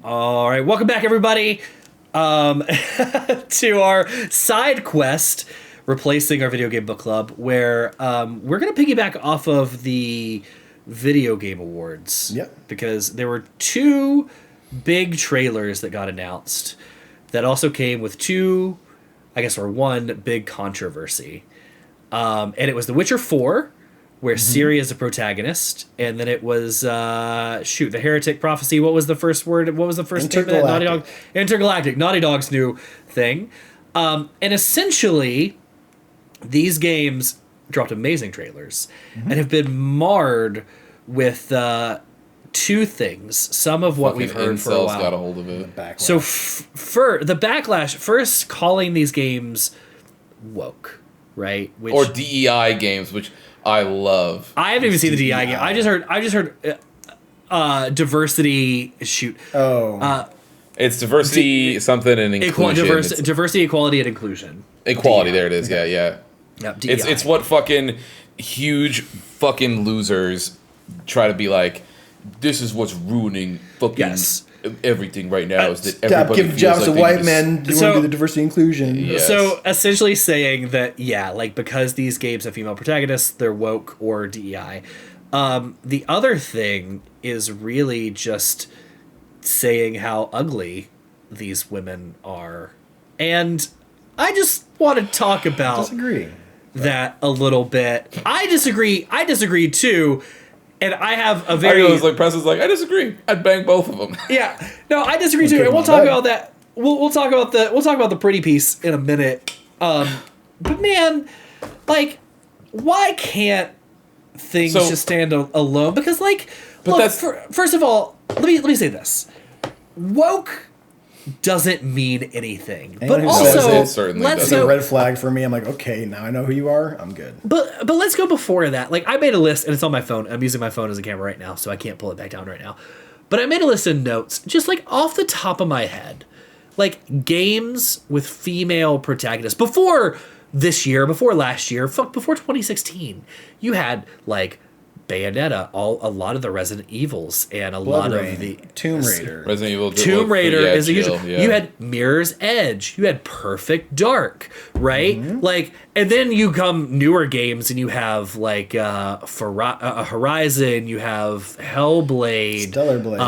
All right, welcome back, everybody, to our side quest, replacing our video game book club, where we're going to piggyback off of the video game awards. Yep. Because there were two big trailers that got announced that also came with one big controversy. And it was The Witcher 4, where Ciri is a protagonist, and then it was The Heretic Prophecy. What was the first word? What was the first name that Naughty Dog? Intergalactic. Naughty Dog's new thing. And essentially, these games dropped amazing trailers and have been marred with two things. Some of what we've heard for a while. Got a hold of it. So for the backlash, first calling these games woke, right? Or DEI games, which I love. I haven't even seen the DEI game. I just heard diversity. It's diversity something and inclusion. Diversity, equality, and inclusion. Equality. DEI. There it is. Yeah. Yep, it's what fucking huge fucking losers try to be like. This is what's ruining fucking everything right now. Is that everybody give jobs to white men? Do you want to do the diversity inclusion? Yes. So essentially saying that because these games have female protagonists, they're woke or DEI. The other thing is really just saying how ugly these women are, and I just want to talk about that a little bit. I disagree too. And I have a very... I was like, Press was like, I disagree. I'd bang both of them. Yeah. No, I disagree too. And we'll talk about that. We'll talk about the pretty piece in a minute. But man, why can't things just stand alone? Because first of all, let me say this. Woke doesn't mean anything. But also, let's go. A red flag for me. I'm like, okay, now I know who you are. I'm good. But let's go before that. I made a list, and it's on my phone. I'm using my phone as a camera right now, so I can't pull it back down right now. But I made a list of notes, just off the top of my head, games with female protagonists before this year, before last year, before 2016. You had Bayonetta, a lot of the Resident Evils, and lot of the Tomb Raider. Resident Evil. Tomb Raider is a huge. Yeah. You had Mirror's Edge. You had Perfect Dark, right? Mm-hmm. And then you come newer games, and you have Horizon. You have Hellblade, Stellar Blade.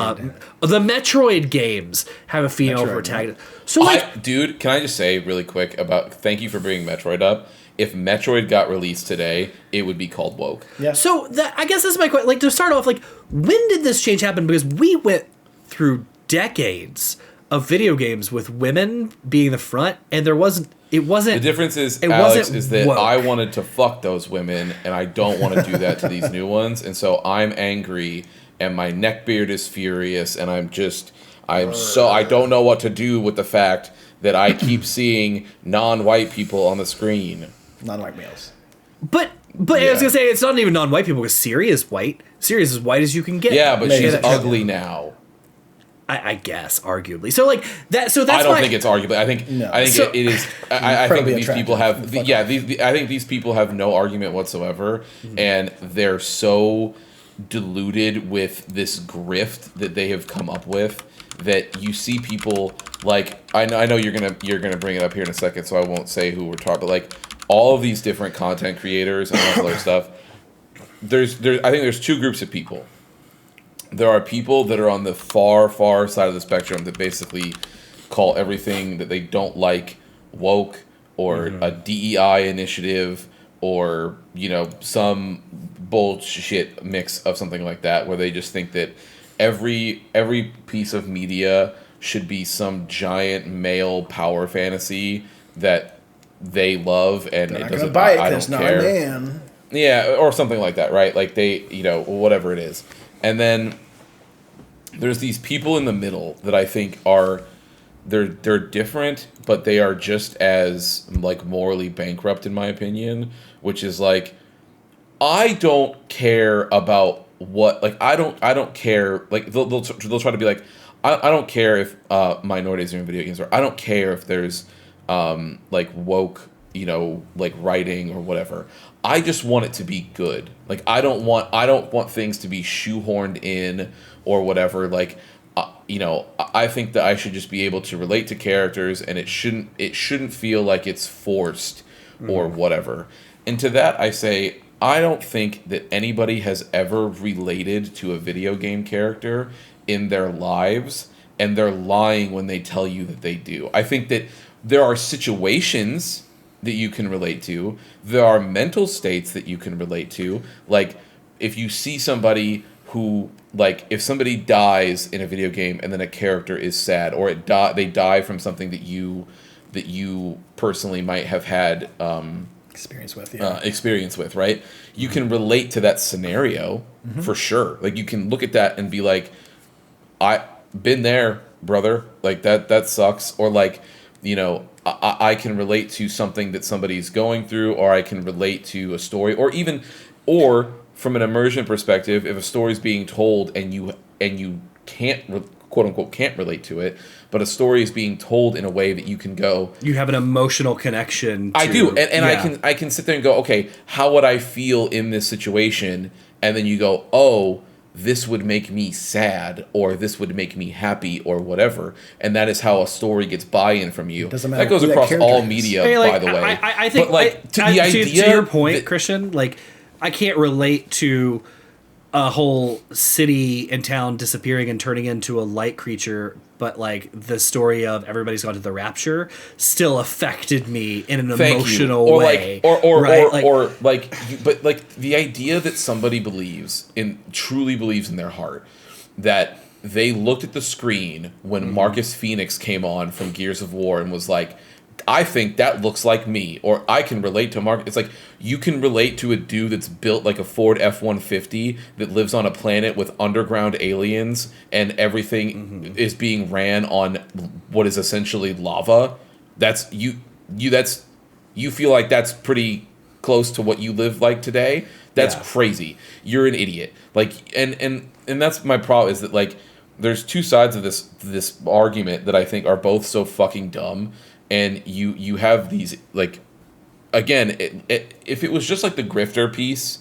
The Metroid games have a female protagonist. So, dude, can I just say really quick thank you for bringing Metroid up. If Metroid got released today, it would be called woke. Yeah. So I guess that's my question. To start off, when did this change happen? Because we went through decades of video games with women being the front, and it wasn't. The difference is, Alex, is that woke. I wanted to fuck those women, and I don't want to do that to these new ones, and so I'm angry, and my neckbeard is furious, and I don't know what to do with the fact that I keep seeing non-white people on the screen. Non-white males. But I was gonna say it's not even non-white people because Ciri is white. Ciri is as white as you can get. Yeah, but she's ugly now. I guess arguably. So that. So that's. I don't think it's arguably. I think it is. I think that these people have. I think these people have no argument whatsoever, and they're so deluded with this grift that they have come up with that you see people I know you're gonna bring it up here in a second, so I won't say who we're talking. But all of these different content creators and all this other stuff. I think there's two groups of people. There are people that are on the far side of the spectrum that basically call everything that they don't like woke or a DEI initiative or some bullshit mix of something like that, where they just think that every piece of media should be some giant male power fantasy that they love, and it doesn't. I don't care. Not a man. Yeah, or something like that, right? They, whatever it is, and then there's these people in the middle that I think they're different, but they are just as morally bankrupt in my opinion, which is I don't care about what I don't care they'll try to be I don't care if minorities are in video games, or I don't care if there's woke writing or whatever. I just want it to be good. I don't want things to be shoehorned in or whatever. I think that I should just be able to relate to characters, and it shouldn't feel like it's forced or whatever. And to that, I say, I don't think that anybody has ever related to a video game character in their lives, and they're lying when they tell you that they do. I think that there are situations that you can relate to. There are mental states that you can relate to. Like, if you see somebody who, like, if somebody dies in a video game and then a character is sad, or they die from something that you personally might have had experience with, right? You can relate to that scenario for sure. Like, you can look at that and be like, I been there, brother. Like, that sucks. Or like, I can relate to something that somebody's going through, or I can relate to a story, or from an immersion perspective, if a story's being told and you can't quote unquote can't relate to it, but a story is being told in a way that you can go, you have an emotional connection to, I do, and yeah. I can sit there and go, okay, how would I feel in this situation? And then you go, oh, this would make me sad, or this would make me happy, or whatever. And that is how a story gets buy-in from you. That goes across all media, by the way. I think, but like, to your point, Christian, like, I can't relate to a whole city and town disappearing and turning into a light creature, but like the story of everybody's gone to the rapture still affected me in an emotional way. But the idea that somebody truly believes in their heart that they looked at the screen when Marcus Phoenix came on from Gears of War and was like, I think that looks like me, or I can relate to Mark. It's like, you can relate to a dude that's built like a Ford F-150 that lives on a planet with underground aliens, and everything is being ran on what is essentially lava. That's you feel like that's pretty close to what you live like today. That's crazy. You're an idiot. Like, and that's my problem, is that, like, there's two sides of this argument that I think are both so fucking dumb. And you have these, like, again, if it was just like the grifter piece,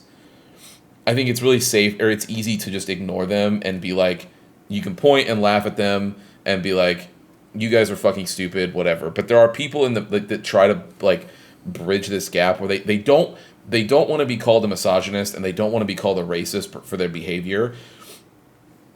I think it's really safe, or it's easy to just ignore them and be like, you can point and laugh at them and be like, you guys are fucking stupid, whatever. But there are people that try to, like, bridge this gap where they don't want to be called a misogynist, and they don't want to be called a racist for their behavior.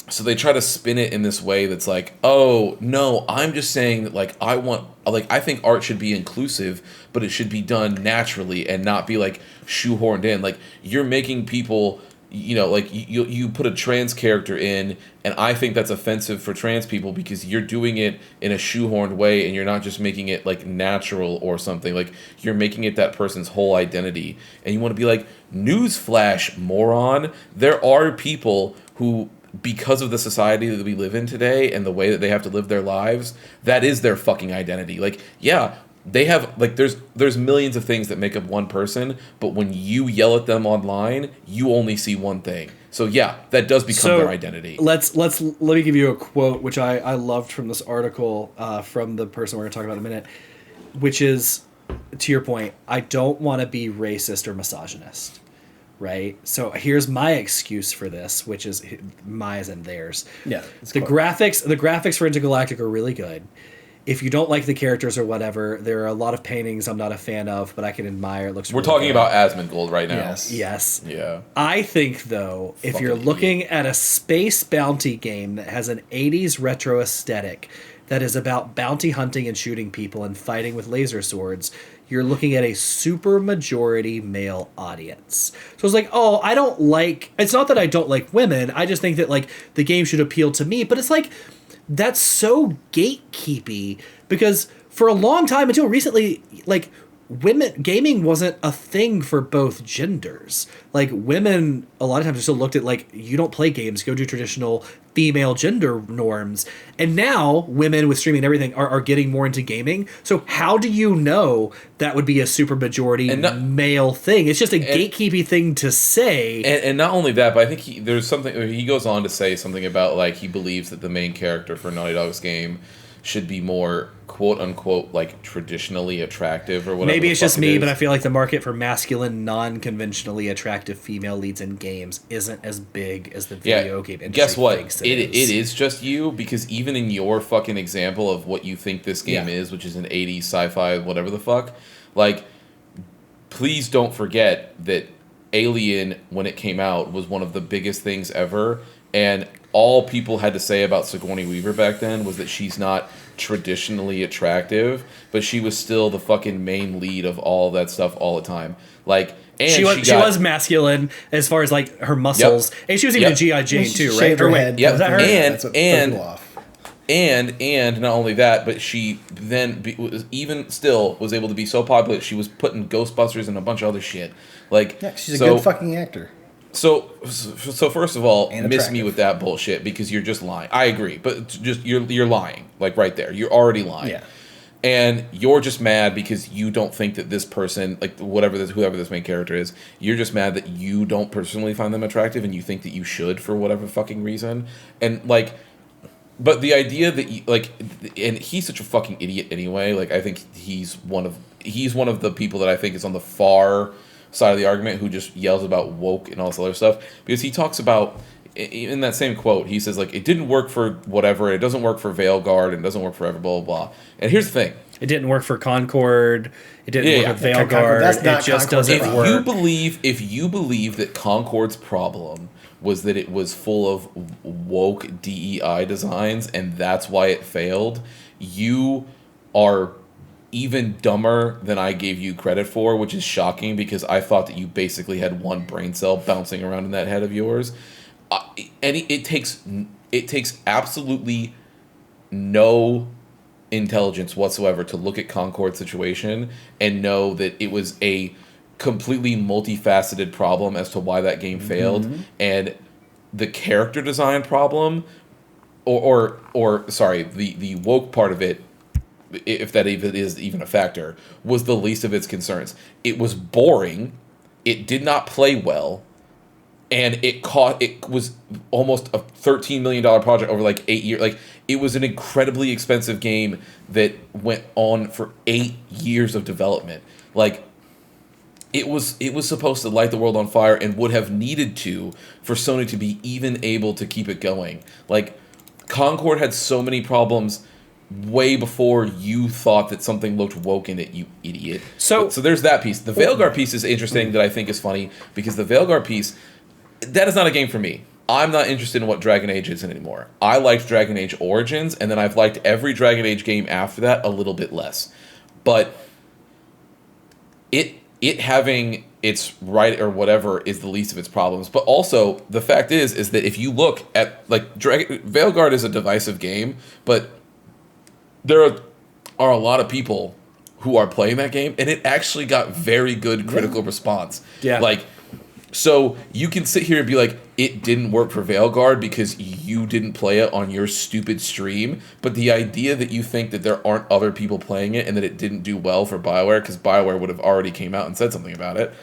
So they try to spin it in this way that's like, oh, no, I'm just saying that, like, I think art should be inclusive, but it should be done naturally and not be, like, shoehorned in. Like, you're making people, like, you put a trans character in, and I think that's offensive for trans people because you're doing it in a shoehorned way, and you're not just making it, like, natural or something. Like, you're making it that person's whole identity. And you want to be like, newsflash, moron. There are people who, because of the society that we live in today and the way that they have to live their lives, that is their fucking identity. Like, yeah, they have, like, there's millions of things that make up one person, but when you yell at them online, you only see one thing. So yeah, that does become their identity. Let me give you a quote, which I loved from this article from the person we're going to talk about in a minute, which is, to your point, I don't want to be racist or misogynist. Right, so here's my excuse for this, which is my as in theirs. Yeah, the graphics for Intergalactic are really good. If you don't like the characters or whatever, there are a lot of paintings I'm not a fan of, but I can admire. It looks. We're talking about Asmongold right now. Yes. Yeah. I think though, if you're looking at a space bounty game that has an 80s retro aesthetic, that is about bounty hunting and shooting people and fighting with laser swords, you're looking at a super majority male audience. So it's like, oh, it's not that I don't like women, I just think that, like, the game should appeal to me, but it's like, that's so gatekeepy, because for a long time, until recently, like, gaming wasn't a thing for both genders. Like, women a lot of times are still looked at like, you don't play games, go do traditional female gender norms. And now women with streaming and everything are getting more into gaming. So how do you know that would be a super majority male thing? It's just a gatekeepy thing to say. And not only that, but I think he goes on to say something about, like, he believes that the main character for Naughty Dog's game should be more quote unquote like traditionally attractive or whatever. Maybe it's just me, but I feel like the market for masculine, non-conventionally attractive female leads in games isn't as big as the video game industry. Guess what? Thinks It is just you, because even in your fucking example of what you think this game is, which is an 80s sci-fi, whatever the fuck, like, please don't forget that Alien, when it came out, was one of the biggest things ever, and all people had to say about Sigourney Weaver back then was that she's not traditionally attractive, but she was still the fucking main lead of all that stuff all the time. Like, and she was masculine as far as like her muscles, and she was even a G.I. Jane too, right? Her head. Was that her? And not only that, but she then was able to be so popular. She was put in Ghostbusters and a bunch of other shit. Like, she's a good fucking actor. So first of all, miss me with that bullshit, because you're just lying. I agree, but just you're lying, like right there. You're already lying. Yeah. And you're just mad because you don't think that this person, like whoever this main character is, you're just mad that you don't personally find them attractive, and you think that you should for whatever fucking reason. And like, but the idea that you, like, and he's such a fucking idiot anyway. Like, I think he's one of the people that I think is on the far side of the argument who just yells about woke and all this other stuff, because he talks about, in that same quote, he says, like, it didn't work for whatever, it doesn't work for Veilguard, and it doesn't work for blah, blah, blah. And here's the thing. It didn't work for Concord. It didn't work with Veilguard. It just doesn't work. If you believe that Concord's problem was that it was full of woke DEI designs and that's why it failed, you are even dumber than I gave you credit for, which is shocking, because I thought that you basically had one brain cell bouncing around in that head of yours. And it takes absolutely no intelligence whatsoever to look at Concord's situation and know that it was a completely multifaceted problem as to why that game failed, and the character design problem, or sorry, the woke part of it, if that even is even a factor, was the least of its concerns. It was boring, it did not play well, and it was almost a $13 million project over like 8 years. Like, it was an incredibly expensive game that went on for 8 years of development. Like, it was supposed to light the world on fire, and would have needed to for Sony to be even able to keep it going. Like, Concord had so many problems way before you thought that something looked woke in it, you idiot. So there's that piece. The Veilguard piece is interesting, that I think is funny, because the Veilguard piece, that is not a game for me. I'm not interested in what Dragon Age is anymore. I liked Dragon Age Origins, and then I've liked every Dragon Age game after that a little bit less. But it having its right or whatever is the least of its problems. But also, the fact is that if you look at, like, Veilguard is a divisive game, but there are a lot of people who are playing that game, and it actually got very good critical response. Yeah. Like, so you can sit here and be like, it didn't work for Veilguard because you didn't play it on your stupid stream, but the idea that you think that there aren't other people playing it and that it didn't do well for BioWare, because BioWare would have already came out and said something about it,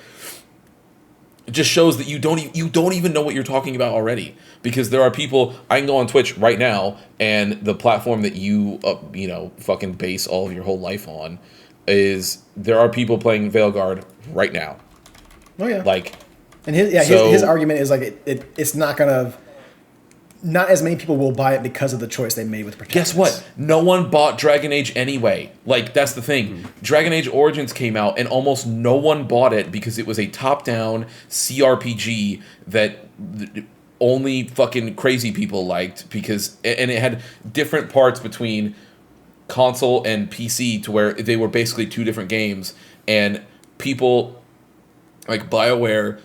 it just shows that you don't even know what you're talking about already. Because there are people, I can go on Twitch right now, and the platform that you fucking base all of your whole life on, is there are people playing Veilguard right now. Oh yeah. Like, and his argument is like it's not gonna. Not as many people will buy it because of the choice they made with Protagonists. Guess what? No one bought Dragon Age anyway. Like, that's the thing. Dragon Age Origins came out, and almost no one bought it because it was a top-down CRPG that only fucking crazy people liked, because, and it had different parts between console and PC to where they were basically two different games, and people like BioWare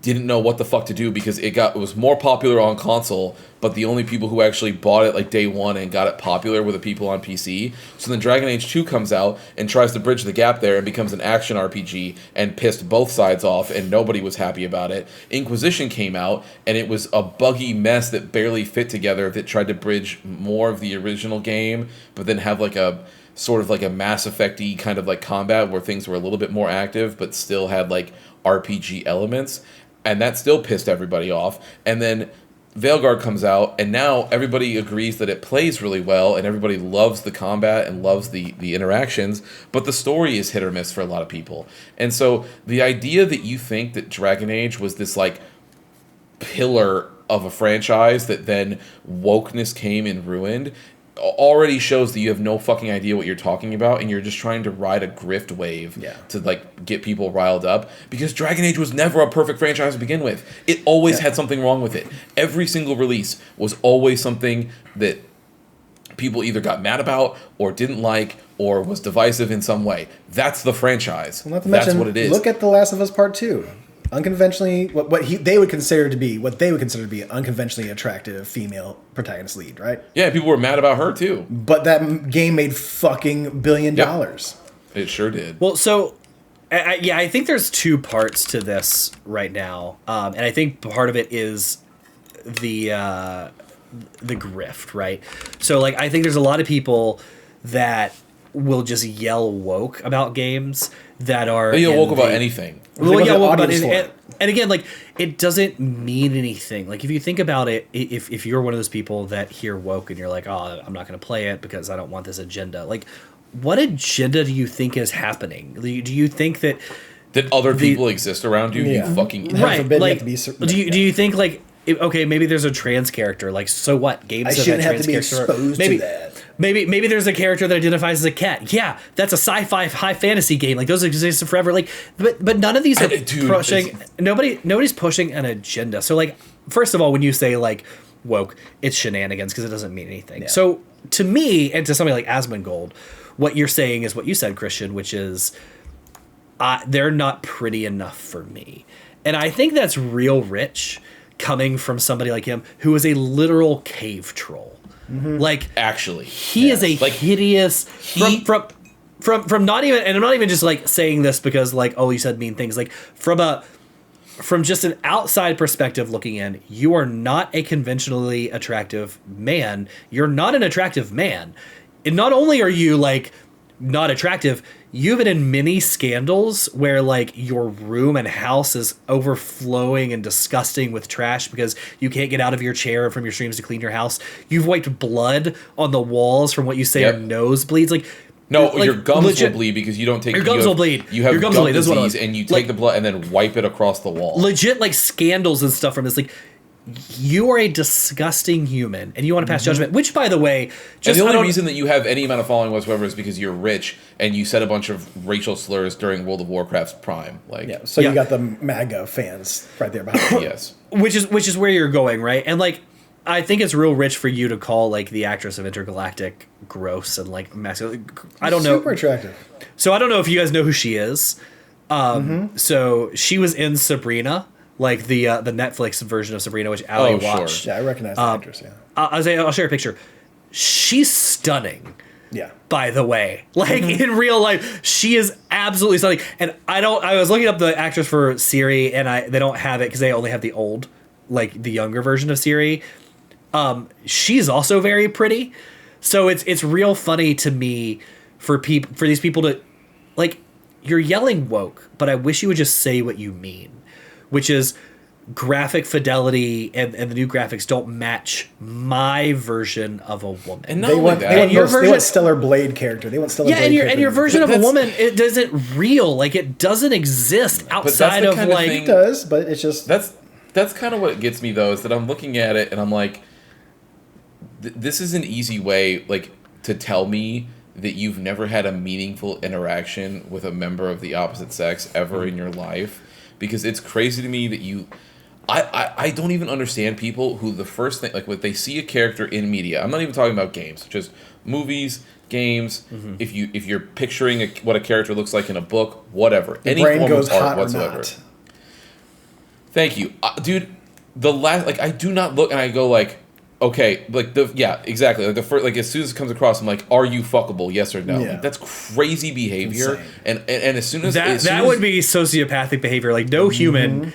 didn't know what the fuck to do, because it was more popular on console, but the only people who actually bought it like day one and got it popular were the people on PC. So then Dragon Age 2 comes out and tries to bridge the gap there and becomes an action RPG, and pissed both sides off, and nobody was happy about it. Inquisition came out, and it was a buggy mess that barely fit together, that tried to bridge more of the original game, but then have like a sort of like a Mass Effect-y kind of like combat where things were a little bit more active, but still had like RPG elements, and that still pissed everybody off. And then Veilguard comes out, and now everybody agrees that it plays really well, and everybody loves the combat and loves the interactions, but the story is hit or miss for a lot of people. And so the idea that you think that Dragon Age was this like pillar of a franchise that then wokeness came and ruined already shows that you have no fucking idea what you're talking about, and you're just trying to ride a grift wave to like get people riled up, because Dragon Age was never a perfect franchise to begin with. It always had something wrong with it. Every single release was always something that people either got mad about or didn't like or was divisive in some way. That's the franchise. Well, not to mention, that's what it is. Look at The Last of Us Part 2. Unconventionally, they would consider to be an unconventionally attractive female protagonist lead, right? Yeah, people were mad about her too. But that game made fucking $1 billion. It sure did. Well, so I think there's two parts to this right now, and I think part of it is the grift, right? So like I think there's a lot of people that will just yell woke about games that are woke about anything. Well, yeah, woke about it, and again, like it doesn't mean anything. Like if you think about it, if you're one of those people that hear woke and you're like, oh, I'm not going to play it because I don't want this agenda. Like, what agenda do you think is happening? Do you think that other people exist around you? You fucking right? Like, do you think like? Okay, maybe there's a trans character. Like, so what? Games I shouldn't have to be exposed to that. Maybe there's a character that identifies as a cat. Yeah, that's a sci-fi high fantasy game. Like those exist forever. Like, but none of these are pushing. Nobody's pushing an agenda. So like, first of all, when you say like woke, it's shenanigans because it doesn't mean anything. Yeah. So to me and to somebody like Asmongold, what you're saying is what you said, Christian, which is they're not pretty enough for me, and I think that's real rich coming from somebody like him who is a literal cave troll. Mm-hmm. Like actually, he is a like, hideous from not even, and I'm not even just like saying this because like, oh, you said mean things. Like from just an outside perspective looking in, you are not a conventionally attractive man. You're not an attractive man. And not only are you like not attractive, you've been in many scandals where like your room and house is overflowing and disgusting with trash because you can't get out of your chair from your streams to clean your house. You've wiped blood on the walls from what you say are nosebleeds. Like no, like, your gums will bleed because you don't take your gums will bleed. You have gum disease and you take the blood and then wipe it across the wall. Legit like scandals and stuff from this. Like you are a disgusting human and you want to pass judgment, which by the way, just and the only reason that you have any amount of following whatsoever is because you're rich and you said a bunch of racial slurs during World of Warcraft's prime. Like you got the MAGA fans right there behind you. Yes. Which is where you're going, right? And like I think it's real rich for you to call like the actress of Intergalactic gross and like masculine. I don't know. Super attractive. So I don't know if you guys know who she is. So she was in Sabrina. Like the Netflix version of Sabrina, which Ali watched. Sure. Yeah, I recognize the actress. Yeah, I'll share a picture. She's stunning. Yeah. By the way, like in real life, she is absolutely stunning. And I was looking up the actress for Ciri, and they don't have it because they only have the old, like the younger version of Ciri. She's also very pretty, so it's real funny to me for these people to like. You're yelling woke, but I wish you would just say what you mean. Which is graphic fidelity and the new graphics don't match my version of a woman. And they want Stellar Blade character. They want Stellar Blade character. And your version of a woman, it doesn't real. Like it doesn't exist outside of like it does, but it's just that's kind of what gets me though, is that I'm looking at it and I'm like, this is an easy way like to tell me that you've never had a meaningful interaction with a member of the opposite sex ever in your life. Because it's crazy to me that I don't even understand people who the first thing, like when they see a character in media, I'm not even talking about games, just movies, games, if you're picturing what a character looks like in a book, whatever, any form of art whatsoever. Thank you. Dude, I do not look and I go like, okay, like exactly. Like the first, like as soon as it comes across, I'm like, are you fuckable? Yes or no? Yeah. Like, that's crazy behavior. And as soon as that would be sociopathic behavior. Like no human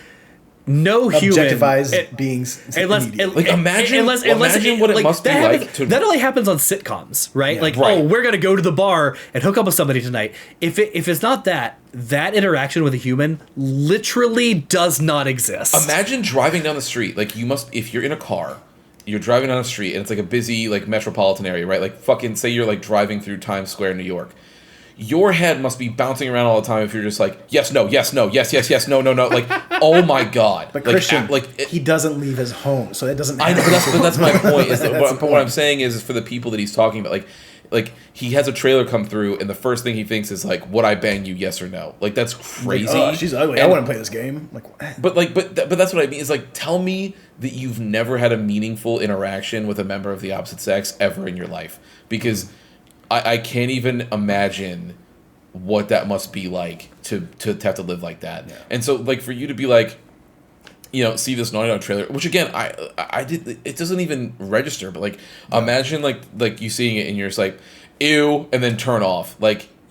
no human objectifies beings. Imagine what it must be like. That only happens on sitcoms, right? Yeah. Oh, we're gonna go to the bar and hook up with somebody tonight. If it's not that interaction with a human literally does not exist. Imagine driving down the street. If you're in a car, you're driving down the street and it's like a busy metropolitan area, right? Fucking say you're driving through Times Square, New York. Your head must be bouncing around all the time if you're just yes, no, yes, no, yes, yes, yes, no, no, no. Oh my God. But Christian, he doesn't leave his home, so that doesn't matter. I know, but that's my point. What I'm saying is for the people that he's talking about, he has a trailer come through, and the first thing he thinks is would I bang you, yes or no? That's crazy. Oh, she's ugly. I want to play this game. But that's what I mean. Is tell me that you've never had a meaningful interaction with a member of the opposite sex ever in your life, because I can't even imagine what that must be like to have to live like that. Yeah. And so for you to be see this Naughty Dog trailer, which again I did, it doesn't even register, but imagine you seeing it and you're just ew, and then turn off.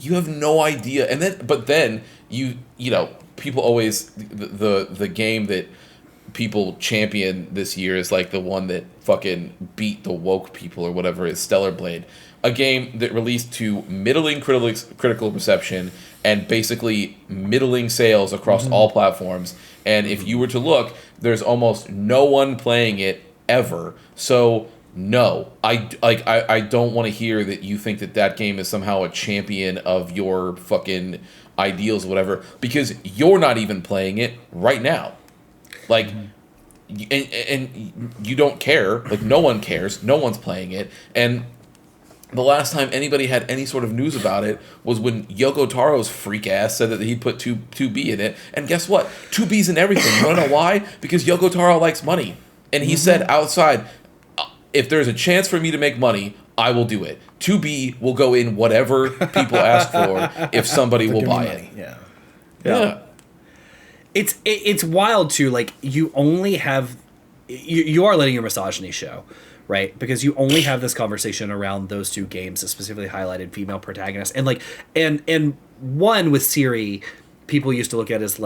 You have no idea. And then you people always the game that people champion this year is the one that fucking beat the woke people or whatever, is Stellar Blade. A game that released to middling critical reception and basically middling sales across all platforms. And if you were to look, there's almost no one playing it ever. So no, I don't want to hear that you think that game is somehow a champion of your fucking ideals or whatever, because you're not even playing it right now. And you don't care. No one cares. No one's playing it. And the last time anybody had any sort of news about it was when Yoko Taro's freak ass said that he'd put 2B in it. And guess what? 2B's in everything. You want to know why? Because Yoko Taro likes money. And he said outside, if there's a chance for me to make money, I will do it. 2B will go in whatever people ask for if somebody will buy it. Yeah. It's wild too. You only have you are letting your misogyny show, right? Because you only have this conversation around those two games that specifically highlighted female protagonists, and one with Siri, people used to look at as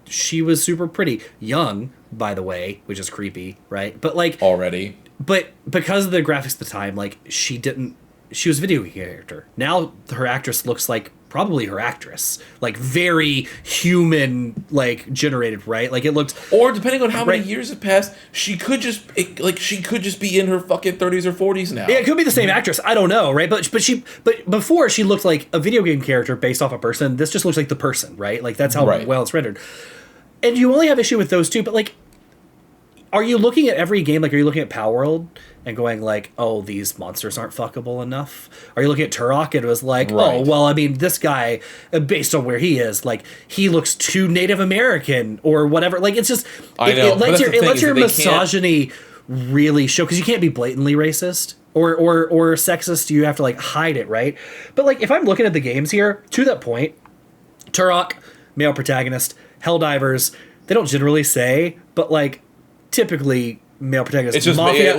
she was super pretty, young, by the way, which is creepy, right? But already, but because of the graphics at the time, she was a video character. Now her actress looks probably her actress, very human, generated, right? It looked, or depending on how many years have passed, she could just be in her fucking 30s or 40s now. Yeah, it could be the same actress. I don't know, right? But before she looked like a video game character based off a person. This just looks like the person, right? That's how well it's rendered. And you only have issue with those two, but are you looking at every game? Are you looking at Power World and going oh, these monsters aren't fuckable enough? Are you looking at Turok and it was oh, well, I mean, this guy, based on where he is, he looks too Native American or whatever. It's just, it lets your misogyny really show, because you can't be blatantly racist or sexist. You have to hide it, right? But if I'm looking at the games here, to that point, Turok, male protagonist, Helldivers, they don't generally say, but typically male protagonist. It's just Mafia.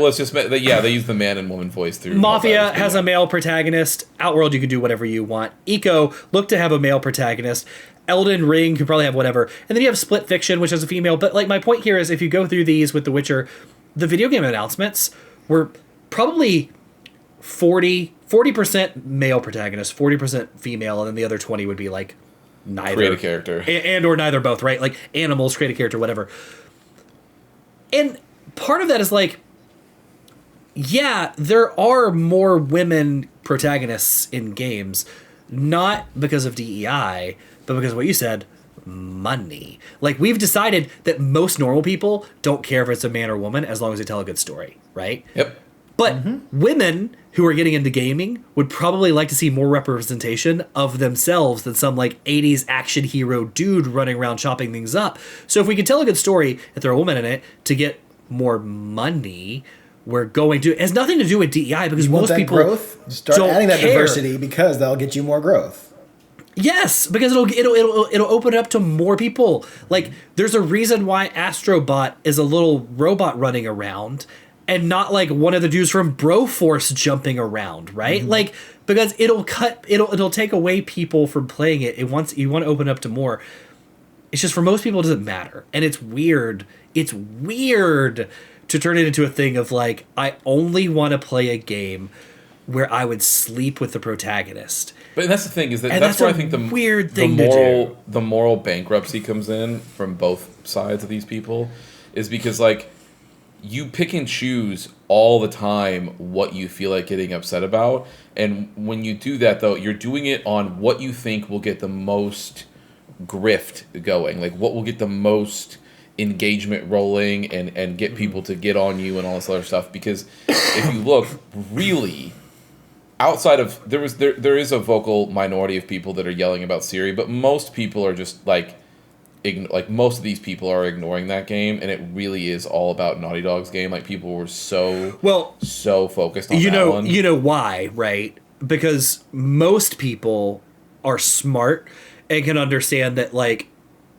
They use the man and woman voice through. Mafia has a male protagonist. Outworld, you can do whatever you want. Eco, look to have a male protagonist. Elden Ring could probably have whatever. And then you have Split Fiction, which is a female. But my point here is, if you go through these with The Witcher, the video game announcements were probably 40% male protagonist, 40% female, and then the other 20 would be neither. Create a character. And or neither, both, right? Animals, create a character, whatever. And part of that is there are more women protagonists in games, not because of DEI, but because of what you said, money. We've decided that most normal people don't care if it's a man or woman as long as they tell a good story, right? Yep. But women who are getting into gaming would probably like to see more representation of themselves than some 80s action hero dude running around chopping things up. So if we could tell a good story and throw a woman in it to get more money, we're going to. It has nothing to do with DEI, because most people start adding that diversity, because that'll get you more growth. Yes, because it'll open it up to more people. There's a reason why Astrobot is a little robot running around, and not one of the dudes from Broforce jumping around, right? Because it'll take away people from playing it. You want to open up to more. It's just for most people it doesn't matter. And it's weird. It's weird to turn it into a thing of like, I only want to play a game where I would sleep with the protagonist. But that's the thing, is that that's where I think the weird thing the moral bankruptcy comes in from both sides of these people, is because like you pick and choose all the time what you feel like getting upset about, and when you do that though, you're doing it on what you think will get the most grift going, like what will get the most engagement rolling and get people to get on you and all this other stuff. Because if you look really outside of there is a vocal minority of people that are yelling about Siri, but most people are just like most of these people are ignoring that game, and it really is all about Naughty Dog's game. Like people were so focused on that one. You know why, right? Because most people are smart and can understand that, like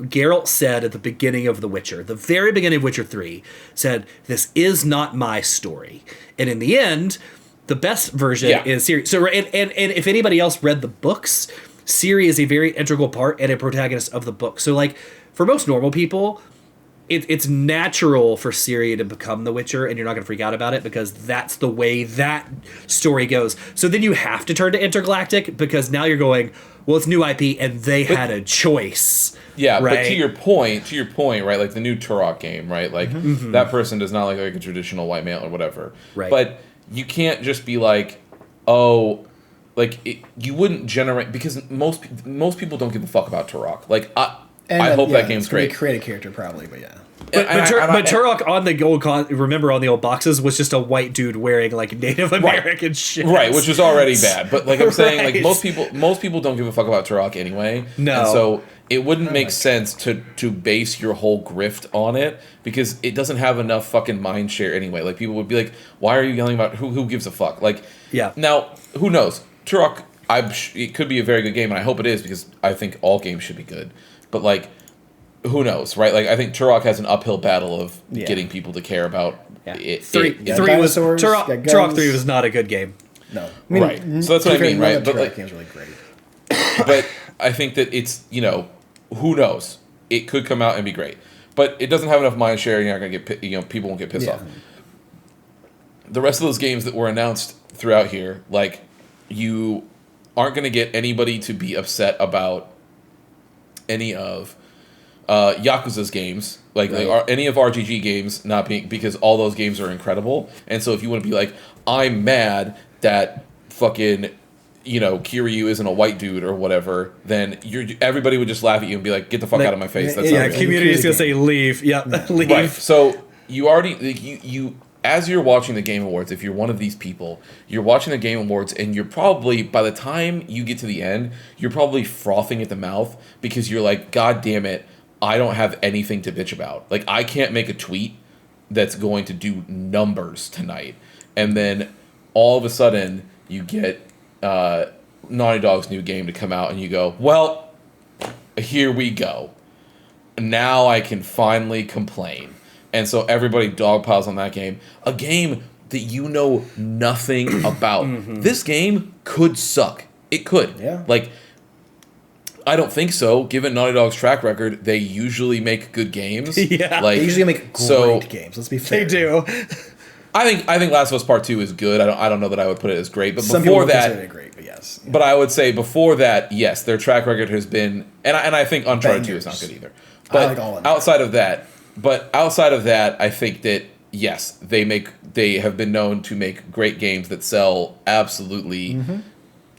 Geralt said at the beginning of The Witcher, the very beginning of Witcher 3, said, this is not my story. And in the end, the best version is Ciri. So, and if anybody else read the books, Ciri is a very integral part and a protagonist of the book. So, like, for most normal people, it's natural for Ciri to become the Witcher, and you're not going to freak out about it because that's the way that story goes. So then you have to turn to Intergalactic because now you're going, well, it's new IP, and they had a choice. Yeah, right? But to your point, right? Like the new Turok game, right? Like that person does not look like a traditional white male or whatever. Right. But you can't just be like, oh, like you wouldn't generate, because most people don't give a fuck about Turok. Like I hope that game's great. Create a character probably, but yeah. But Turok on the old remember on the old boxes was just a white dude wearing like Native American shit, right? Which was already bad. But like I'm saying, like most people don't give a fuck about Turok anyway. No, and so it wouldn't make sense to base your whole grift on it because it doesn't have enough fucking mind share anyway. Like people would be like, why are you yelling about who gives a fuck? Like now who knows? Turok, it could be a very good game, and I hope it is because I think all games should be good. But like, who knows, right? Like, I think Turok has an uphill battle of getting people to care about it. Turok 3 was not a good game. No, I mean, right. So that's what I mean, right? But like, game's really great. But I think that it's who knows? It could come out and be great, but it doesn't have enough mind share. You're not gonna get people won't get pissed off. The rest of those games that were announced throughout here, like you aren't gonna get anybody to be upset about any of Yakuza's games, like any of RGG games, not being, because all those games are incredible. And so if you want to be like, I'm mad that fucking Kiryu isn't a white dude or whatever, then everybody would just laugh at you and be like, get the fuck out of my face. That's not real. Community's gonna say leave. Yeah, leave. Right. So you already you as you're watching the Game Awards, if you're one of these people, you're watching the Game Awards, and you're probably, by the time you get to the end, you're probably frothing at the mouth because you're like, God damn it, I don't have anything to bitch about. Like, I can't make a tweet that's going to do numbers tonight. And then all of a sudden, you get Naughty Dog's new game to come out, and you go, well, here we go. Now I can finally complain. And so everybody dogpiles on that game. A game that you know nothing about. This game could suck. It could. Yeah. Like, I don't think so. Given Naughty Dog's track record, they usually make good games. Yeah. Like, they usually make great games. Let's be fair. They do. I think Last of Us Part 2 is good. I don't know that I would put it as great, but some before people that, consider it great, but yes. But I would say before that, yes, their track record has been, and I think Uncharted 2 is not good either. But I like all of them. outside of that, I think that yes, they have been known to make great games that sell absolutely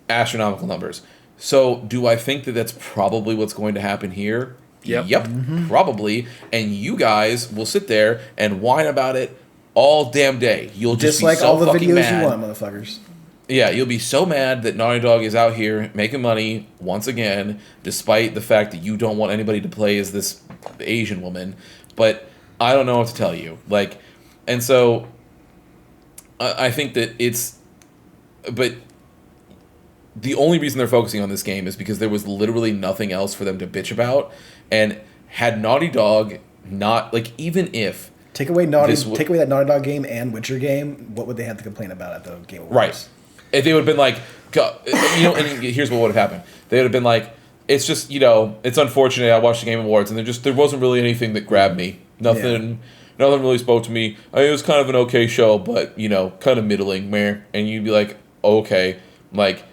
astronomical numbers. So, do I think that that's probably what's going to happen here? Yep, probably. And you guys will sit there and whine about it all damn day. You'll just be like so all the fucking videos mad. you want, motherfuckers. Yeah, you'll be so mad that Naughty Dog is out here making money once again, despite the fact that you don't want anybody to play as this Asian woman. But I don't know what to tell you. Like, and so I think that but the only reason they're focusing on this game is because there was literally nothing else for them to bitch about. And had Naughty Dog not, like, even if take away that Naughty Dog game and Witcher game, what would they have to complain about at the Game Awards? Right. If they would have been like, and here's what would have happened. They would have been like, it's just, it's unfortunate. I watched the Game Awards, and there wasn't really anything that grabbed me. Nothing really spoke to me. It was kind of an okay show, but, kind of middling, meh. And you'd be like, okay. Like,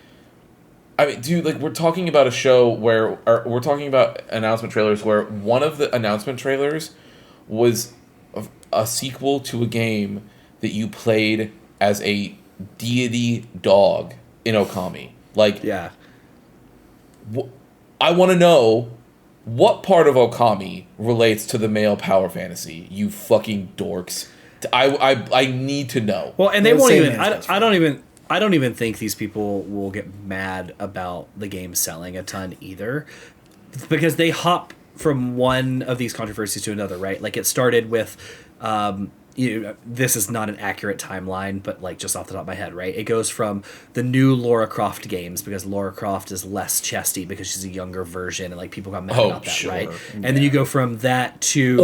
I mean, dude, like, we're talking about a show where, we're talking about announcement trailers where one of the announcement trailers was a sequel to a game that you played as a deity dog in Okami. Like, yeah. I want to know what part of Okami relates to the male power fantasy, you fucking dorks. I need to know. Well, and they won't even, I don't even think these people will get mad about the game selling a ton either, because they hop from one of these controversies to another, right? Like, it started with, this is not an accurate timeline, but like just off the top of my head, right? It goes from the new Lara Croft games, because Lara Croft is less chesty because she's a younger version, and like people got mad about that, sure. Right? And then you go from that to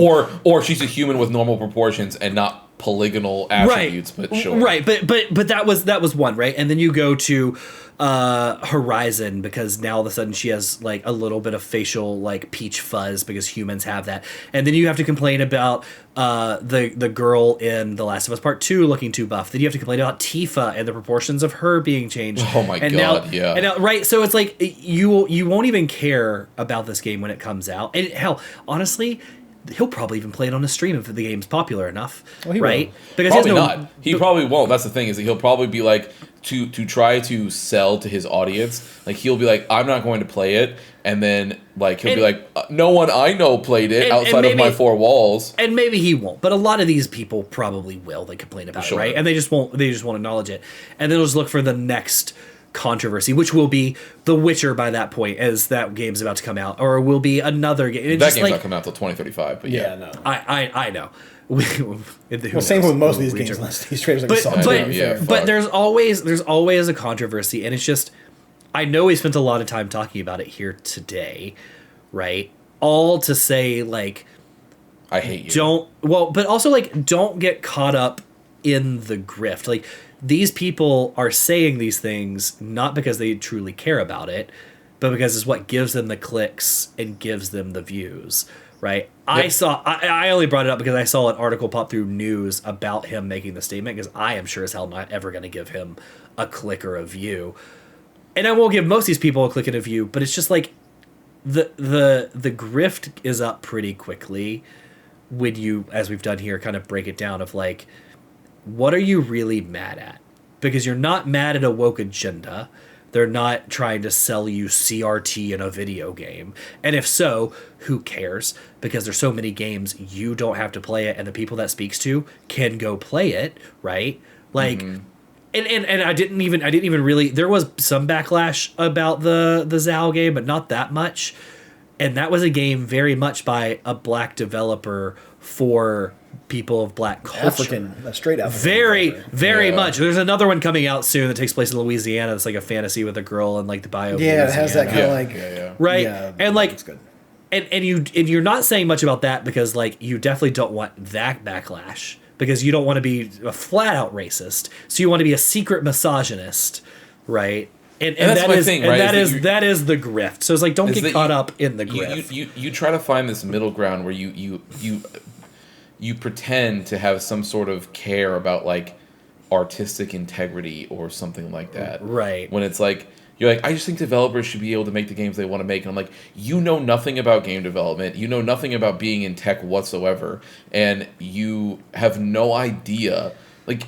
or she's a human with normal proportions and not polygonal attributes, right. But sure, right? But that was one, right? And then you go to Horizon, because now all of a sudden she has like a little bit of facial like peach fuzz because humans have that, and then you have to complain about the girl in The Last of Us Part 2 looking too buff. Then you have to complain about Tifa and the proportions of her being changed. Oh my god, yeah. And now, right, so it's like you won't even care about this game when it comes out. And hell, honestly, he'll probably even play it on a stream if the game's popular enough, right? Will. Because probably not. He probably won't. That's the thing, is that he'll probably be like, to try to sell to his audience, like he'll be like, I'm not going to play it, and then like he'll be like, no one I know played it outside of my four walls. And maybe he won't, but a lot of these people probably will. They complain about it, right? And they just won't acknowledge it, and then they'll just look for the next controversy, which will be The Witcher by that point, as that game's about to come out, or will be another game. That game's not coming out till 2035, but yeah. No. I know. Same with most of these games, unless these trailers are but there's always a controversy, and it's just, I know we spent a lot of time talking about it here today, right? All to say, like, I hate you. But also, like, don't get caught up in the grift. Like, these people are saying these things not because they truly care about it, but because it's what gives them the clicks and gives them the views, right? Yep. I only brought it up because I saw an article pop through news about him making the statement, because I am sure as hell not ever going to give him a click or a view. And I won't give most of these people a click and a view, but it's just like the grift is up pretty quickly when you, as we've done here, kind of break it down of like, what are you really mad at? Because you're not mad at a woke agenda. They're not trying to sell you CRT in a video game. And if so, who cares? Because there's so many games, you don't have to play it, and the people that speaks to can go play it, right? Like, and I didn't even really, there was some backlash about the Zao game, but not that much. And that was a game very much by a black developer for people of black culture. Straight African. Very much. There's another one coming out soon that takes place in Louisiana. That's like a fantasy with a girl and like the bio. Yeah, it has that kind of right. Yeah, and like, it's good. And you're not saying much about that because like you definitely don't want that backlash, because you don't want to be a flat out racist. So you want to be a secret misogynist, right? And that's that is thing, right? That is the grift. So it's like, don't get caught up in the grift. You try to find this middle ground where you pretend to have some sort of care about like artistic integrity or something like that. Right. When it's like, you're like, I just think developers should be able to make the games they want to make. And I'm like, you know nothing about game development. You know nothing about being in tech whatsoever. And you have no idea. Like,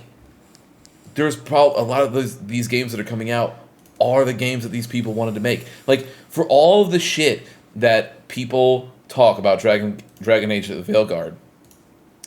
there's probably a lot of these games that are coming out are the games that these people wanted to make. Like, for all of the shit that people talk about Dragon Age of the Veilguard,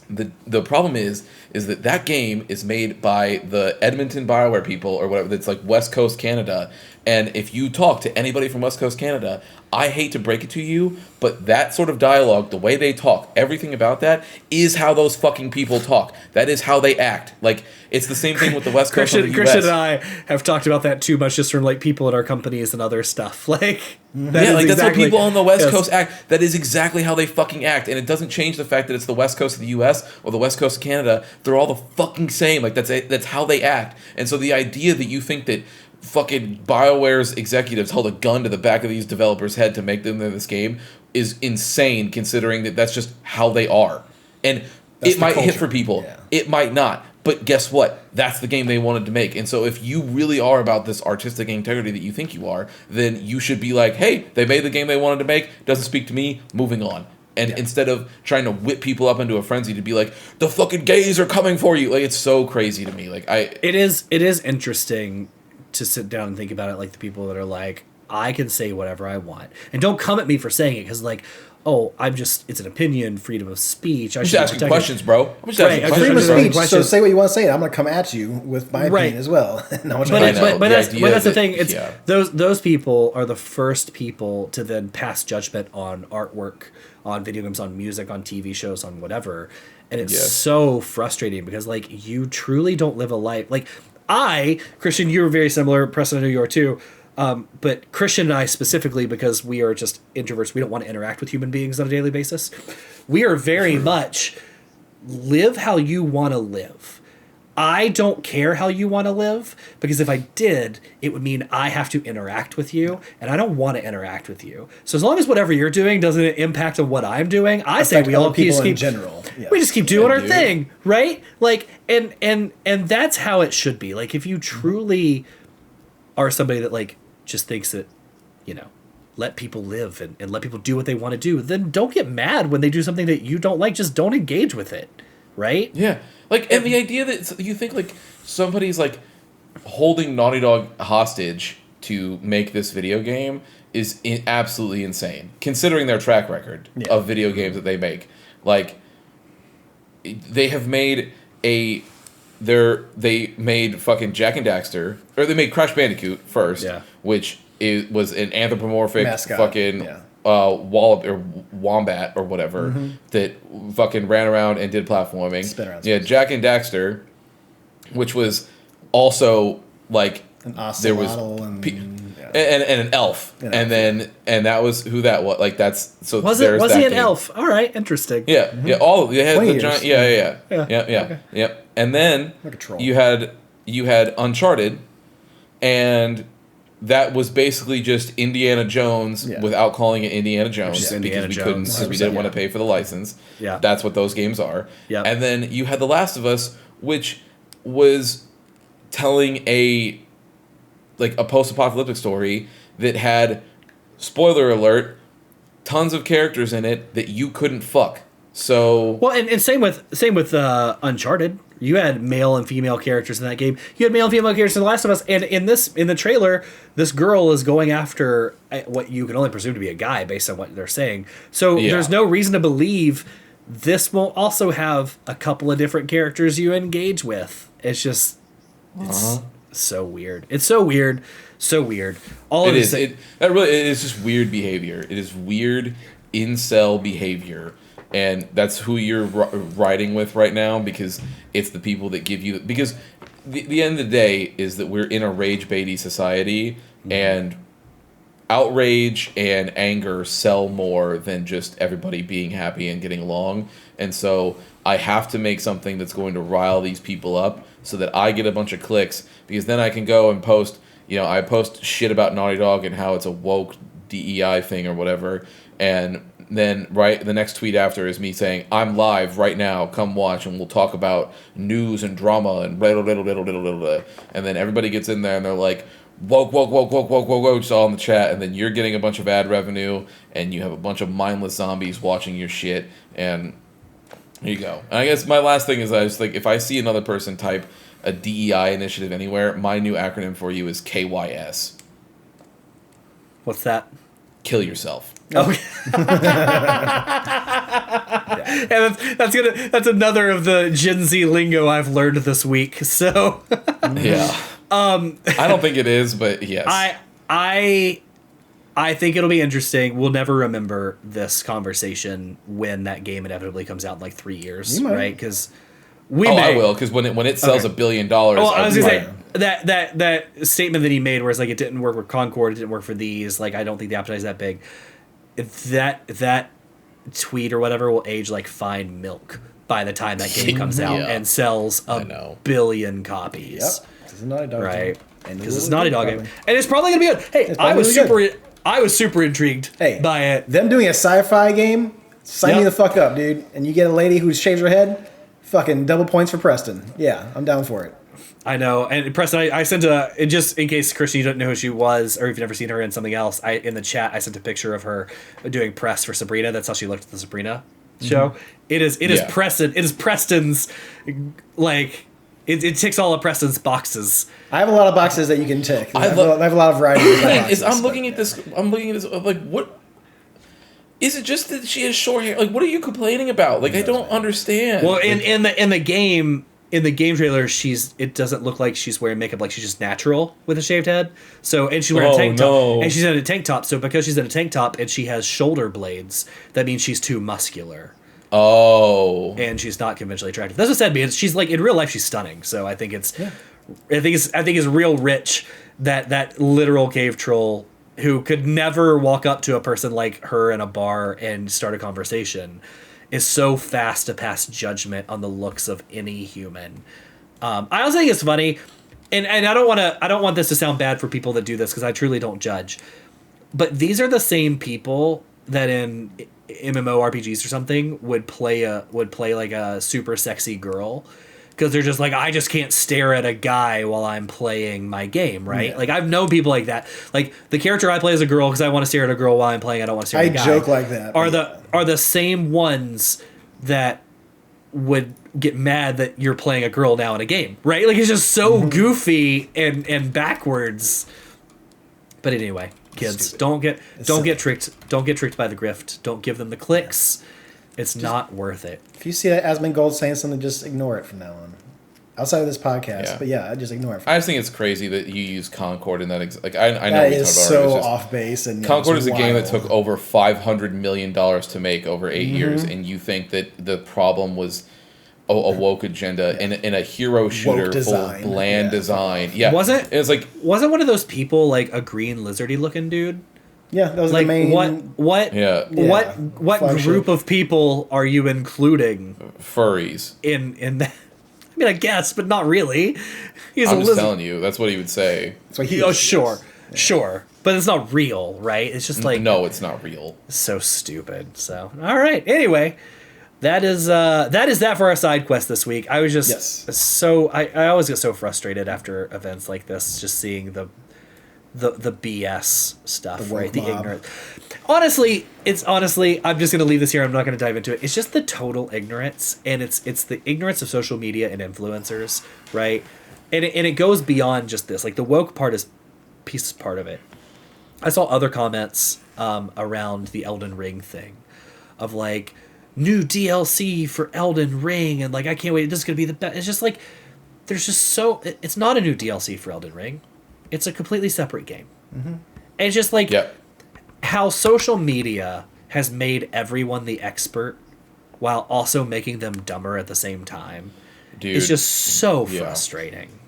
the problem is that game is made by the Edmonton BioWare people or whatever. That's like West Coast Canada. And if you talk to anybody from West Coast Canada, I hate to break it to you, but that sort of dialogue, the way they talk, everything about that is how those fucking people talk. That is how they act. Like, it's the same thing with the West Coast and the US. Christian and I have talked about that too much, just from like people at our companies and other stuff. Like, that's how people on the West Coast act. That is exactly how they fucking act, and it doesn't change the fact that it's the West Coast of the US or the West Coast of Canada. They're all the fucking same. Like, that's how they act. And so the idea that you think that fucking BioWare's executives held a gun to the back of these developers' head to make them in this game is insane, considering that that's just how they are. And it might hit for people. Yeah. It might not. But guess what? That's the game they wanted to make. And so if you really are about this artistic integrity that you think you are, then you should be like, hey, they made the game they wanted to make. Doesn't speak to me. Moving on. And instead of trying to whip people up into a frenzy to be like, the fucking gays are coming for you. Like, it's so crazy to me. Like, It is interesting to sit down and think about it, like the people that are like, I can say whatever I want. And don't come at me for saying it, because like, oh, it's an opinion, freedom of speech. I'm just asking questions, bro. I'm just asking questions. Freedom of speech, so say what you want to say, and I'm going to come at you with my opinion as well. But that's the thing. It's those people are the first people to then pass judgment on artwork, on video games, on music, on TV shows, on whatever. And it's so frustrating because, like, you truly don't live a life. Like, Christian, you were very similar. Preston, I know you are too. But Christian and I specifically, because we are just introverts, we don't want to interact with human beings on a daily basis. We are very much live how you want to live. I don't care how you want to live, because if I did, it would mean I have to interact with you, and I don't want to interact with you. So as long as whatever you're doing doesn't impact on what I'm doing, I say we all keep in general. Yeah. We just keep doing our thing, right? Like, and that's how it should be. Like, if you truly are somebody that like just thinks that, you know, let people live and let people do what they want to do, then don't get mad when they do something that you don't like. Just don't engage with it, right? Yeah. Like, and the idea that you think like somebody's like holding Naughty Dog hostage to make this video game is absolutely insane, considering their track record of video games that they make. Like, they have made they made fucking Jak and Daxter, or they made Crash Bandicoot first, which was an anthropomorphic mascot. Fucking wallop or wombat or whatever that fucking ran around and did platforming. Jak and Daxter, which was also like an ocelotl and an elf, and that was who that was. Like, that's so. Was he an elf? All right, interesting. Yeah, all they had the giant. Yeah. And then you had Uncharted, and that was basically just Indiana Jones without calling it Indiana Jones, because we didn't want to pay for the license. Yeah, that's what those games are. Yeah, and then you had The Last of Us, which was telling a post-apocalyptic story that had, spoiler alert, tons of characters in it that you couldn't fuck. So well, and same with Uncharted. You had male and female characters in that game. You had male and female characters in The Last of Us, and in the trailer, this girl is going after what you can only presume to be a guy based on what they're saying. So there's no reason to believe this won't also have a couple of different characters you engage with. It's just so weird. It's so weird. So weird. It is just weird behavior. It is weird incel behavior. And that's who you're riding with right now, because it's the people that give you... Because the end of the day is that we're in a rage-baity society, and outrage and anger sell more than just everybody being happy and getting along. And so I have to make something that's going to rile these people up so that I get a bunch of clicks, because then I can go and post... I post shit about Naughty Dog and how it's a woke DEI thing or whatever, and... Then the next tweet after is me saying, I'm live right now, come watch, and we'll talk about news and drama and blah, blah, blah, blah, blah, blah, blah. And then everybody gets in there and they're like, woke, just all in the chat, and then you're getting a bunch of ad revenue, and you have a bunch of mindless zombies watching your shit, and here you go. And I guess my last thing is I just think, if I see another person type a DEI initiative anywhere, my new acronym for you is KYS. What's that? Kill yourself. Okay. And that's another of the Gen Z lingo I've learned this week. So yeah. I don't think it is, but yes. I think it'll be interesting. We'll never remember this conversation when that game inevitably comes out in like 3 years, right? Because I will, because when it sells $1 billion. Well, I was gonna say that statement that he made, where it's like, it didn't work with Concord, it didn't work for these. Like, I don't think the appetite is that big. That tweet or whatever will age like fine milk by the time that game comes out and sells a billion copies. Yep. This is not a dog right. game. because it's a Naughty Dog game, and it's probably gonna be good. Hey, I was super intrigued by it. Them doing a sci-fi game, sign me the fuck up, dude. And you get a lady who shaves her head, fucking double points for Preston. Yeah, I'm down for it. I know, and Preston, I sent just in case Christian, you don't know who she was, or if you've never seen her in something else. In the chat, I sent a picture of her doing press for Sabrina. That's how she looked at the Sabrina show. It is Preston. It is Preston's like. It ticks all of Preston's boxes. I have a lot of boxes that you can tick. I have a lot of variety. I'm looking at this. Like, what is it? Just that she has short hair? Like, what are you complaining about? Like, I don't understand. Well, in the game trailer, it doesn't look like she's wearing makeup. Like, she's just natural with a shaved head. So, and she's wearing a tank top, and she's in a tank top. So, because she's in a tank top and she has shoulder blades, that means she's too muscular. Oh, and she's not conventionally attractive. That's what said because she's like in real life she's stunning. So I think it's real rich that literal cave troll who could never walk up to a person like her in a bar and start a conversation is so fast to pass judgment on the looks of any human. I also think it's funny, and I don't want this to sound bad for people that do this because I truly don't judge, but these are the same people that in MMORPGs or something would play like a super sexy girl because they're just like, I just can't stare at a guy while I'm playing my game, right? Yeah. Like I've known people like that. Like the character I play as a girl because I want to stare at a girl while I'm playing. I don't want to stare at a guy. I joke like that. Are the same ones that would get mad that you're playing a girl now in a game, right? Like it's just so goofy and backwards. But anyway. Kids, don't get tricked. Don't get tricked by the grift. Don't give them the clicks. It's not worth it. If you see that Asmongold Gold saying something, just ignore it from now on. Outside of this podcast, but just ignore it. I just think it's crazy that you use Concord in that. I know that is so off base. And Concord is a game that took over $500 million to make over 8 years, and you think that the problem was a woke agenda in a hero shooter full of bland design. Yeah, wasn't one of those people like a green lizardy looking dude? Yeah, that was like the main. What group of people are you including? Furries. In that. I mean, I guess, but not really. I'm just telling you. That's what he would say. Sure. But it's not real, right? It's just like... No, it's not real. So stupid. So, all right. Anyway, that is that for our side quest this week. I was just so... I always get so frustrated after events like this, just seeing the BS stuff, right? The ignorance. Honestly, I'm just going to leave this here. I'm not going to dive into it. It's just the total ignorance, and it's the ignorance of social media and influencers, right? And it goes beyond just this. Like, the woke part is part of it. I saw other comments around the Elden Ring thing of, like, new DLC for Elden Ring, and, like, I can't wait. This is going to be the best. It's just, like, there's just so... It's not a new DLC for Elden Ring. It's a completely separate game. Mm-hmm. And it's just like how social media has made everyone the expert while also making them dumber at the same time. Dude, it's just so frustrating.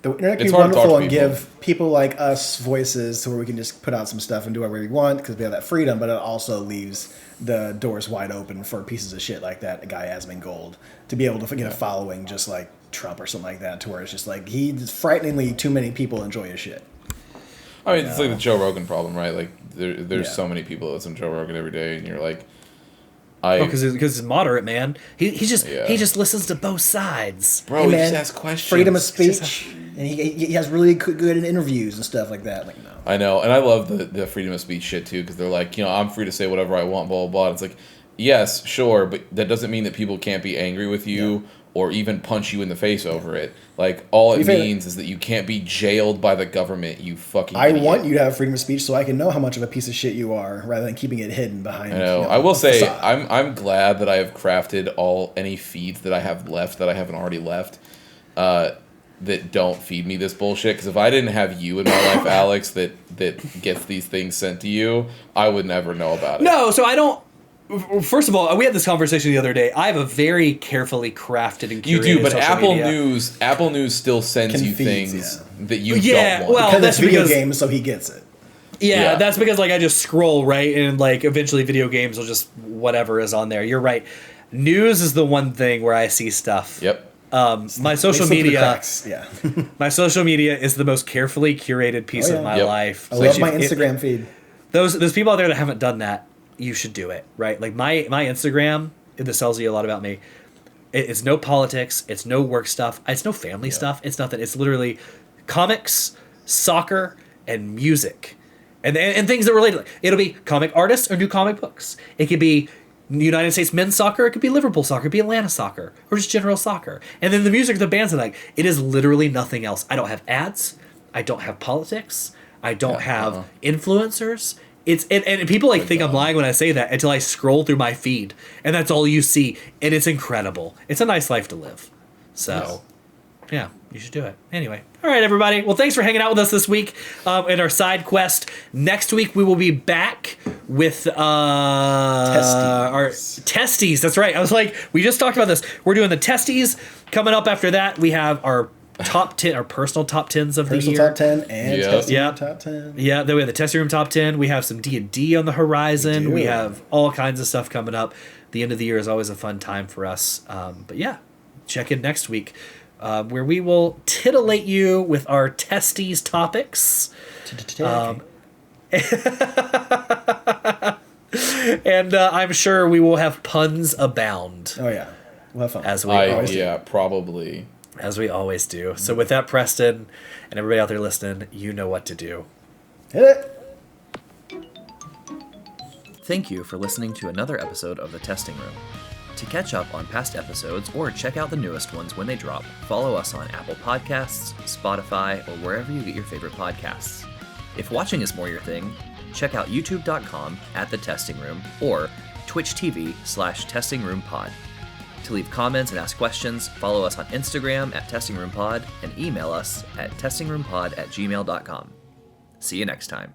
The internet can be wonderful and give people like us voices to where we can just put out some stuff and do whatever we want because we have that freedom, but it also leaves the doors wide open for pieces of shit like that, a guy Asmongold, to be able to get a following just like Trump or something like that, to where it's just like he's frighteningly too many people enjoy his shit. I mean, it's like the Joe Rogan problem, right? Like there's so many people that listen to Joe Rogan every day, and you're like, because he's moderate, man. He just listens to both sides. Bro, he just asks questions. Freedom of speech, and he has really good interviews and stuff like that. Like, no, I know, and I love the freedom of speech shit too, because they're like, I'm free to say whatever I want, blah blah blah. And it's like, yes, sure, but that doesn't mean that people can't be angry with you. Yeah. Or even punch you in the face over it. Like, all it means is that you can't be jailed by the government, you fucking idiot. Want you to have freedom of speech so I can know how much of a piece of shit you are, rather than keeping it hidden behind. I know. I will say, I'm glad that I have crafted any feeds that I have left that I haven't already left that don't feed me this bullshit. Because if I didn't have you in my life, Alex, that gets these things sent to you, I would never know about it. No, so I don't... First of all, we had this conversation the other day. I have a very carefully crafted and curated You do, but Apple News still sends you things that you don't want. Well, that's video games, so he gets it. Yeah, that's because like I just scroll, right? And like eventually video games will just whatever is on there. You're right. News is the one thing where I see stuff. Yep. My social media, yeah. my social media is the most carefully curated piece of my life. I love my Instagram feed. Those people out there that haven't done that, you should do it, right? Like my Instagram, this tells you a lot about me. It's no politics, it's no work stuff, it's no family stuff, it's nothing. It's literally comics, soccer, and music, and things that relate. It'll be comic artists or new comic books. It could be United States men's soccer, it could be Liverpool soccer, it could be Atlanta soccer, or just general soccer. And then the music, the bands, and like it is literally nothing else. I don't have ads, I don't have politics, I don't have influencers. It's and people like think I'm lying when I say that until I scroll through my feed and that's all you see, and it's incredible. It's a nice life to live. So, yeah, you should do it. Anyway, all right, everybody. Well, thanks for hanging out with us this week in our side quest. Next week we will be back with our testes. That's right. I was like, we just talked about this. We're doing the testes. Coming up after that, we have our top 10, our personal top 10s of the year. Personal top 10 and testing room top 10. Yeah, then we have the testing room top 10. We have some D&D on the horizon. We have all kinds of stuff coming up. The end of the year is always a fun time for us. But yeah, check in next week where we will titillate you with our testes topics. And I'm sure we will have puns abound. Oh, yeah. We'll have fun. As we always do. Probably. As we always do. So with that, Preston, and everybody out there listening, you know what to do. Hit it! Thank you for listening to another episode of The Testing Room. To catch up on past episodes or check out the newest ones when they drop, follow us on Apple Podcasts, Spotify, or wherever you get your favorite podcasts. If watching is more your thing, check out youtube.com/thetestingroom or Twitch TV/testingroompod. To leave comments and ask questions, follow us on Instagram @testingroompod and email us at testingroompod@gmail.com. See you next time.